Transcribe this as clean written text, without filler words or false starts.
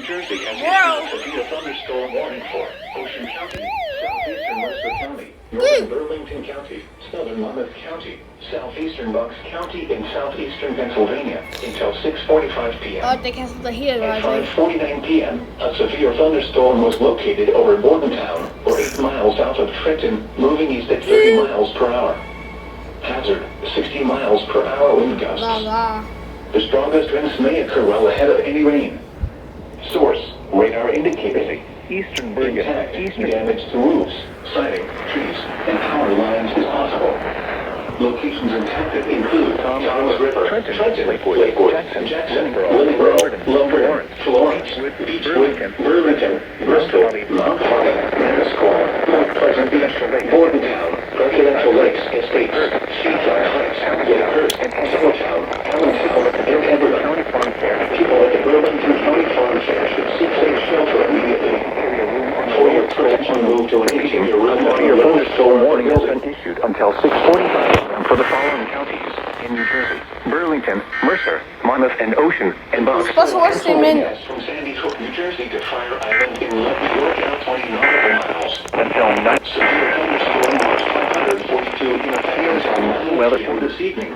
Jersey has issued a severe thunderstorm warning for Ocean County, southeastern Mercer County, northern Burlington County, southern Monmouth County, southeastern Bucks County, and southeastern Pennsylvania until 6:45 p.m. Oh, they canceled the heater, At right? 5:49 p.m., a severe thunderstorm was located over Bordentown, or 8 miles south of Trenton, moving east at 30 miles per hour. Hazard, 60 miles per hour wind gusts. Blah, blah. The strongest winds may occur well ahead of any rain. Source, radar indicators. Eastern Intact, Bergen, damage to roofs, siding, trees, and power lines is possible. Locations impacted include Thomas River, Trenton, Lakewood, Jackson, Willingboro, Lumber, Florence, Beechwood, Burlington, Bristol, Mount Harmony, Manasquan, Mount Pleasant Beach, Bordentown, Presidential Lakes Estates, Seaside Heights, Yonkers, Summertown, Allentown, and Everett. People at the Burlington County Farm Fair should seek safe shelter immediately. For your protection, move to an 18-year room. Your thunderstorm warning has been issued until 6:45 for the following counties in New Jersey: Burlington, Mercer, Monmouth, and Ocean, and Bucks. What's the worst thing, man? From Sandy Hook, New Jersey to Fire Island in York, 20 nautical miles. Until 9. Severe thunderstorm watch 542 in effect until 9 Weather p.m. this evening.